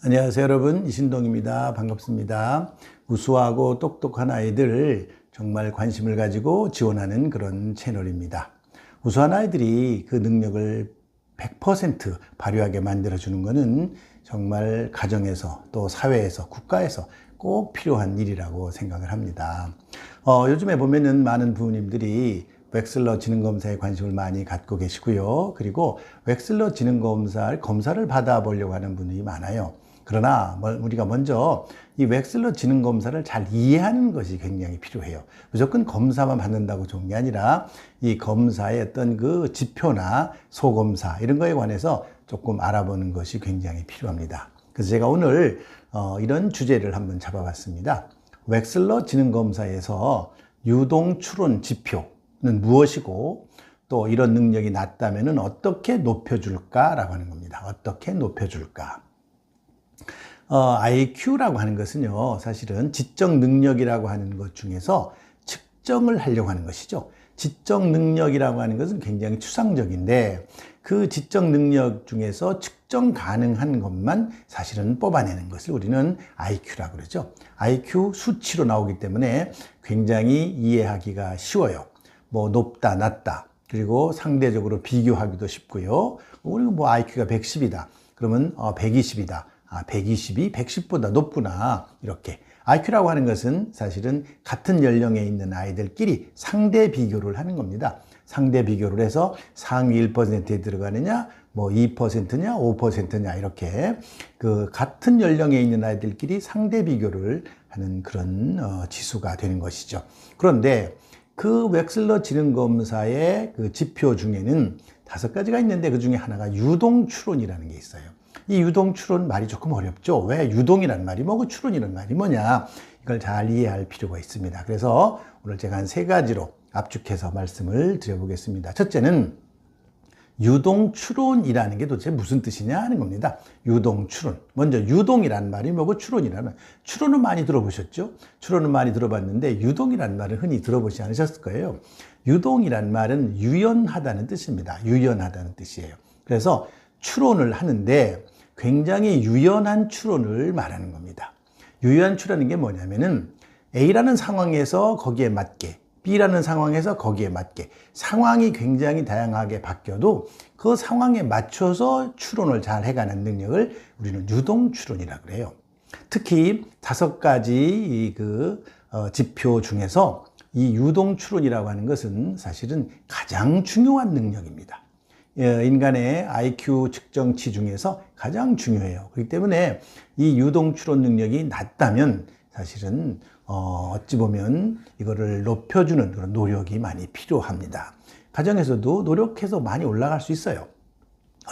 안녕하세요 여러분, 이신동입니다. 반갑습니다. 우수하고 똑똑한 아이들 정말 관심을 가지고 지원하는 그런 채널입니다. 우수한 아이들이 그 능력을 100% 발휘하게 만들어주는 것은 정말 가정에서 또 사회에서 국가에서 꼭 필요한 일이라고 생각을 합니다. 요즘에 보면은 많은 부모님들이 웩슬러 지능검사에 관심을 많이 갖고 계시고요. 그리고 웩슬러 지능검사를 받아보려고 하는 분들이 많아요. 그러나 우리가 먼저 이 웩슬러 지능검사를 잘 이해하는 것이 굉장히 필요해요. 무조건 검사만 받는다고 좋은 게 아니라 이 검사의 어떤 그 지표나 소검사 이런 거에 관해서 조금 알아보는 것이 굉장히 필요합니다. 그래서 제가 오늘 이런 주제를 한번 잡아봤습니다. 웩슬러 지능검사에서 유동 추론 지표는 무엇이고 또 이런 능력이 낮다면 어떻게 높여줄까라고 하는 겁니다. 어떻게 높여줄까? IQ라고 하는 것은요, 사실은 지적 능력이라고 하는 것 중에서 측정을 하려고 하는 것이죠. 지적 능력이라고 하는 것은 굉장히 추상적인데 그 지적 능력 중에서 측정 가능한 것만 사실은 뽑아내는 것을 우리는 IQ라고 그러죠. IQ 수치로 나오기 때문에 굉장히 이해하기가 쉬워요. 뭐 높다, 낮다, 그리고 상대적으로 비교하기도 쉽고요. 우리가 뭐 IQ가 110이다. 그러면 120이다. 120이 110보다 높구나. 이렇게. IQ라고 하는 것은 사실은 같은 연령에 있는 아이들끼리 상대 비교를 하는 겁니다. 상대 비교를 해서 상위 1%에 들어가느냐, 뭐 2%냐, 5%냐, 이렇게 그 같은 연령에 있는 아이들끼리 상대 비교를 하는 그런 지수가 되는 것이죠. 그런데 그 웩슬러 지능검사의 그 지표 중에는 5가지가 있는데 그 중에 하나가 유동추론이라는 게 있어요. 이 유동추론 말이 조금 어렵죠. 왜 유동이란 말이 뭐고 추론이란 말이 뭐냐, 이걸 잘 이해할 필요가 있습니다. 그래서 오늘 제가 한 3가지로 압축해서 말씀을 드려보겠습니다. 첫째는 유동추론이라는 게 도대체 무슨 뜻이냐 하는 겁니다. 유동추론. 먼저 유동이란 말이 뭐고 추론이라는 말. 추론은 많이 들어보셨죠? 추론은 많이 들어봤는데 유동이란 말은 흔히 들어보지 않으셨을 거예요. 유동이란 말은 유연하다는 뜻입니다. 유연하다는 뜻이에요. 그래서 추론을 하는데 굉장히 유연한 추론을 말하는 겁니다. 유연한 추론인 게 뭐냐면은 A라는 상황에서 거기에 맞게, B라는 상황에서 거기에 맞게 상황이 굉장히 다양하게 바뀌어도 그 상황에 맞춰서 추론을 잘 해가는 능력을 우리는 유동 추론이라고 그래요. 특히 5가지 지표 중에서 이 유동 추론이라고 하는 것은 사실은 가장 중요한 능력입니다. 인간의 IQ 측정치 중에서 가장 중요해요. 그렇기 때문에 이 유동 추론 능력이 낮다면 사실은 어찌 보면 이거를 높여주는 그런 노력이 많이 필요합니다. 가정에서도 노력해서 많이 올라갈 수 있어요.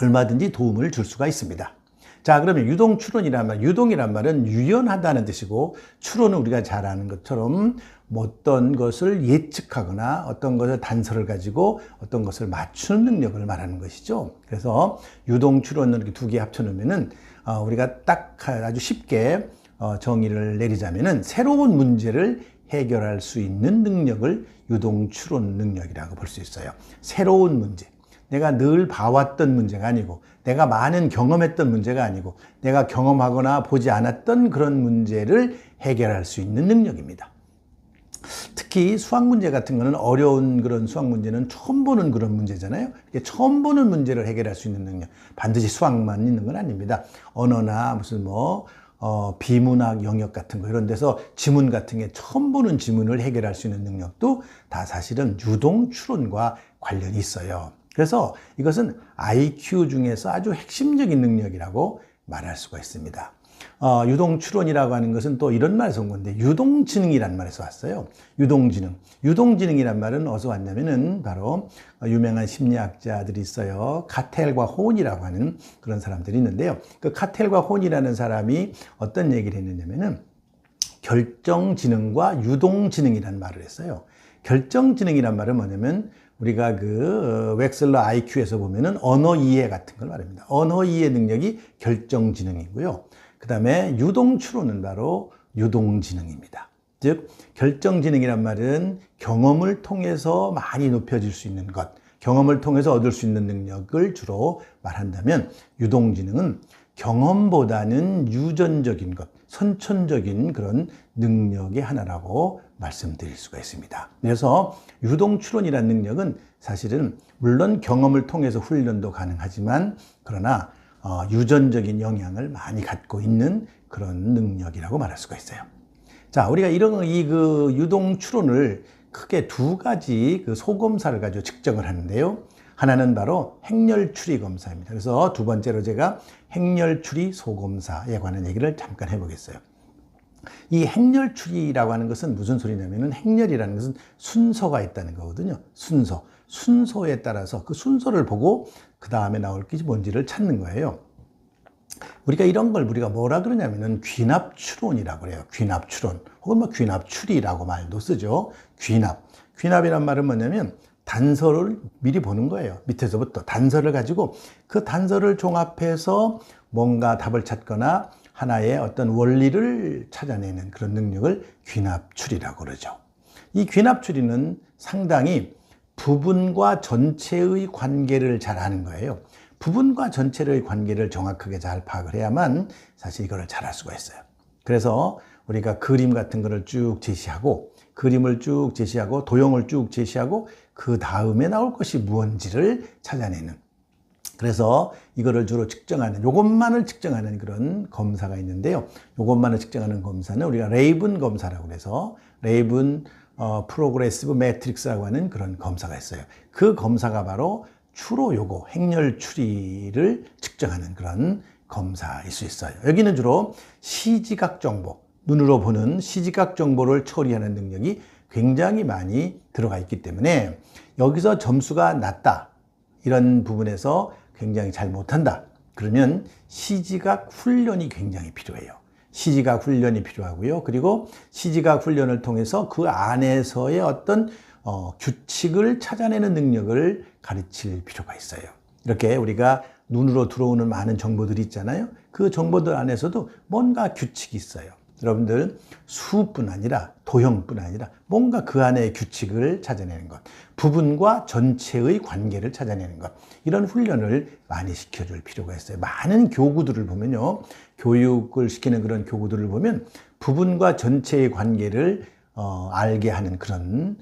얼마든지 도움을 줄 수가 있습니다. 자, 그러면 유동 추론이란 말, 유동이란 말은 유연하다는 뜻이고 추론은 우리가 잘 아는 것처럼 어떤 것을 예측하거나 어떤 것을 단서를 가지고 어떤 것을 맞추는 능력을 말하는 것이죠. 그래서 유동 추론을 이렇게 2개 합쳐놓으면은 우리가 딱 아주 쉽게 정의를 내리자면은 새로운 문제를 해결할 수 있는 능력을 유동 추론 능력이라고 볼 수 있어요. 새로운 문제. 내가 늘 봐왔던 문제가 아니고 내가 많은 경험했던 문제가 아니고 내가 경험하거나 보지 않았던 그런 문제를 해결할 수 있는 능력입니다. 특히 수학 문제 같은 거는 어려운 그런 수학 문제는 처음 보는 그런 문제잖아요. 처음 보는 문제를 해결할 수 있는 능력. 반드시 수학만 있는 건 아닙니다. 언어나 무슨 비문학 영역 같은 거 이런 데서 지문 같은 게 처음 보는 지문을 해결할 수 있는 능력도 다 사실은 유동 추론과 관련이 있어요. 그래서 이것은 IQ 중에서 아주 핵심적인 능력이라고 말할 수가 있습니다. 유동 추론이라고 하는 것은 또 이런 말에서 온 건데 유동지능이라는 말에서 왔어요. 유동지능. 유동지능이란 말은 어디서 왔냐면은 바로 유명한 심리학자들이 있어요. 카텔과 혼이라고 하는 그런 사람들이 있는데요. 그 카텔과 혼이라는 사람이 어떤 얘기를 했느냐면은 결정지능과 유동지능이라는 말을 했어요. 결정지능이란 말은 뭐냐면 우리가 웩슬러 IQ에서 보면은 언어 이해 같은 걸 말합니다. 언어 이해 능력이 결정지능이고요. 그 다음에 유동추론은 바로 유동지능입니다. 즉 결정지능이란 말은 경험을 통해서 많이 높여질 수 있는 것, 경험을 통해서 얻을 수 있는 능력을 주로 말한다면 유동지능은 경험보다는 유전적인 것, 선천적인 그런 능력의 하나라고 말씀드릴 수가 있습니다. 그래서 유동추론이라는 능력은 사실은 물론 경험을 통해서 훈련도 가능하지만 그러나 유전적인 영향을 많이 갖고 있는 그런 능력이라고 말할 수가 있어요. 자, 우리가 그 유동추론을 크게 두 가지 그 소검사를 가지고 측정을 하는데요. 하나는 바로 행렬추리 검사입니다. 그래서 두 번째로 제가 행렬추리 소검사에 관한 얘기를 잠깐 해보겠어요. 이 행렬추리라고 하는 것은 무슨 소리냐면은 행렬이라는 것은 순서가 있다는 거거든요. 순서에 따라서 그 순서를 보고 그 다음에 나올 게 뭔지를 찾는 거예요. 우리가 이런 걸 우리가 뭐라 그러냐면은 귀납추론이라고 그래요. 귀납추론 혹은 뭐 귀납추리라고 말도 쓰죠. 귀납이란 말은 뭐냐면 단서를 미리 보는 거예요. 밑에서부터 단서를 가지고 그 단서를 종합해서 뭔가 답을 찾거나 하나의 어떤 원리를 찾아내는 그런 능력을 귀납추리라고 그러죠. 이 귀납추리는 상당히 부분과 전체의 관계를 잘 아는 거예요. 부분과 전체의 관계를 정확하게 잘 파악을 해야만 사실 이거를 잘 할 수가 있어요. 그래서 우리가 그림 같은 거를 쭉 제시하고 그림을 쭉 제시하고 도형을 쭉 제시하고 그 다음에 나올 것이 무언지를 찾아내는, 그래서 이거를 주로 측정하는, 요것만을 측정하는 그런 검사가 있는데요. 요것만을 측정하는 검사는 우리가 레이븐 검사라고 해서 레이븐 프로그레시브 매트릭스라고 하는 그런 검사가 있어요. 그 검사가 바로 주로 요거 행렬 추리를 측정하는 그런 검사일 수 있어요. 여기는 주로 시지각 정보, 눈으로 보는 시지각 정보를 처리하는 능력이 굉장히 많이 들어가 있기 때문에 여기서 점수가 낮다, 이런 부분에서 굉장히 잘 못한다, 그러면 시지각 훈련이 굉장히 필요해요. 시지각 훈련이 필요하고요. 그리고 시지각 훈련을 통해서 그 안에서의 어떤 규칙을 찾아내는 능력을 가르칠 필요가 있어요. 이렇게 우리가 눈으로 들어오는 많은 정보들이 있잖아요. 그 정보들 안에서도 뭔가 규칙이 있어요. 여러분들 수뿐 아니라 도형뿐 아니라 뭔가 그 안에 규칙을 찾아내는 것, 부분과 전체의 관계를 찾아내는 것, 이런 훈련을 많이 시켜줄 필요가 있어요. 많은 교구들을 보면요, 교육을 시키는 그런 교구들을 보면 부분과 전체의 관계를 알게 하는 그런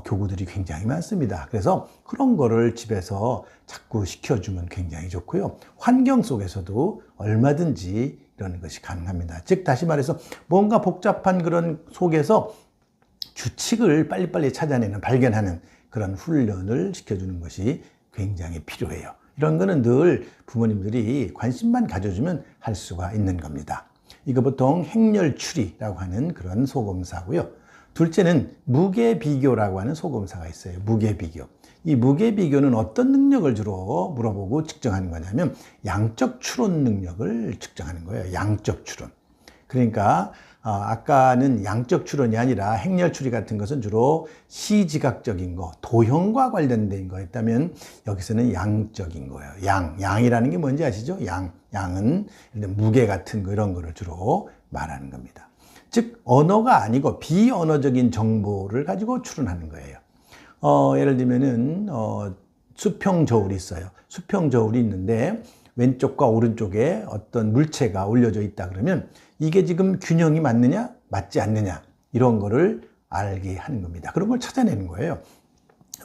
교구들이 굉장히 많습니다. 그래서 그런 거를 집에서 자꾸 시켜주면 굉장히 좋고요. 환경 속에서도 얼마든지 이런 것이 가능합니다. 즉 다시 말해서 뭔가 복잡한 그런 속에서 규칙을 빨리빨리 찾아내는, 발견하는 그런 훈련을 시켜주는 것이 굉장히 필요해요. 이런 거는 늘 부모님들이 관심만 가져주면 할 수가 있는 겁니다. 이거 보통 행렬추리라고 하는 그런 소검사고요. 둘째는 무게비교라고 하는 소검사가 있어요. 무게비교. 이 무게비교는 어떤 능력을 주로 물어보고 측정하는 거냐면 양적 추론 능력을 측정하는 거예요. 양적 추론. 그러니까 아까는 양적 추론이 아니라 행렬 추리 같은 것은 주로 시지각적인 거, 도형과 관련된 거였다면 여기서는 양적인 거예요. 양이라는 게 뭔지 아시죠? 양은 무게 같은 거, 이런 거를 주로 말하는 겁니다. 즉 언어가 아니고 비언어적인 정보를 가지고 추론하는 거예요. 예를 들면은 수평 저울이 있어요. 수평 저울이 있는데 왼쪽과 오른쪽에 어떤 물체가 올려져 있다 그러면 이게 지금 균형이 맞느냐 맞지 않느냐, 이런 거를 알게 하는 겁니다. 그런 걸 찾아내는 거예요.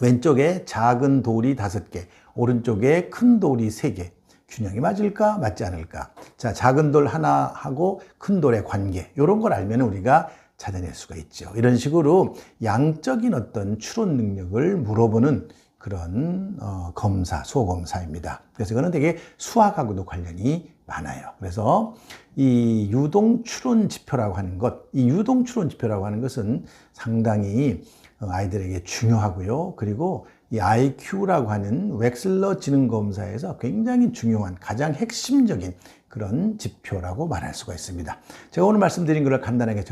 왼쪽에 작은 돌이 5개, 오른쪽에 큰 돌이 3개, 균형이 맞을까 맞지 않을까. 자, 작은 돌 하나하고 큰 돌의 관계, 이런 걸 알면 우리가 찾아낼 수가 있죠. 이런 식으로 양적인 어떤 추론 능력을 물어보는 그런 검사, 소검사입니다. 그래서 이거는 되게 수학하고도 관련이 많아요. 그래서 이 유동추론 지표라고 하는 것, 이 유동추론 지표라고 하는 것은 상당히 아이들에게 중요하고요. 그리고 이 IQ라고 하는 웩슬러 지능검사에서 굉장히 중요한, 가장 핵심적인 그런 지표라고 말할 수가 있습니다. 제가 오늘 말씀드린 것을 간단하게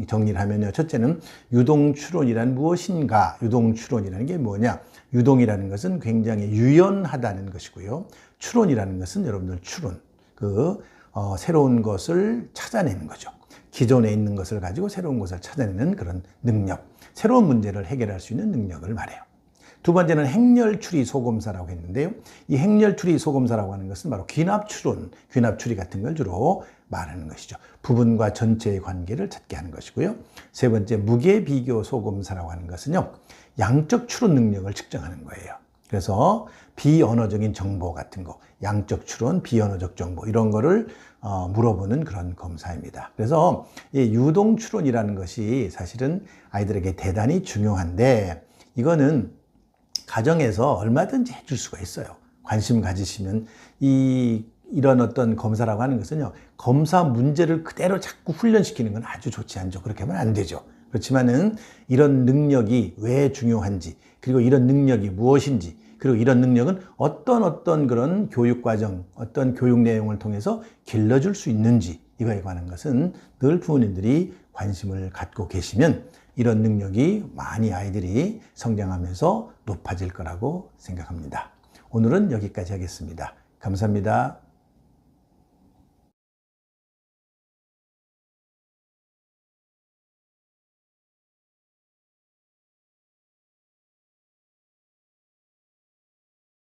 정리를 하면요. 첫째는 유동추론이란 무엇인가? 유동추론이라는 게 뭐냐? 유동이라는 것은 굉장히 유연하다는 것이고요. 추론이라는 것은 여러분들 추론, 새로운 것을 찾아내는 거죠. 기존에 있는 것을 가지고 새로운 것을 찾아내는 그런 능력, 새로운 문제를 해결할 수 있는 능력을 말해요. 두 번째는 행렬추리 소검사라고 했는데요. 이 행렬추리 소검사라고 하는 것은 바로 귀납추론, 귀납추리 같은 걸 주로 말하는 것이죠. 부분과 전체의 관계를 찾게 하는 것이고요. 세 번째, 무게비교 소검사라고 하는 것은요, 양적 추론 능력을 측정하는 거예요. 그래서 비언어적인 정보 같은 거, 양적 추론, 비언어적 정보 이런 거를 물어보는 그런 검사입니다. 그래서 이 유동 추론이라는 것이 사실은 아이들에게 대단히 중요한데, 이거는 가정에서 얼마든지 해줄 수가 있어요. 관심 가지시면. 이런 어떤 검사라고 하는 것은요, 검사 문제를 그대로 자꾸 훈련시키는 건 아주 좋지 않죠. 그렇게 하면 안 되죠. 그렇지만은 이런 능력이 왜 중요한지, 그리고 이런 능력이 무엇인지, 그리고 이런 능력은 어떤 그런 교육 과정, 어떤 교육 내용을 통해서 길러줄 수 있는지, 이거에 관한 것은 늘 부모님들이 관심을 갖고 계시면 이런 능력이 많이 아이들이 성장하면서 높아질 거라고 생각합니다. 오늘은 여기까지 하겠습니다. 감사합니다.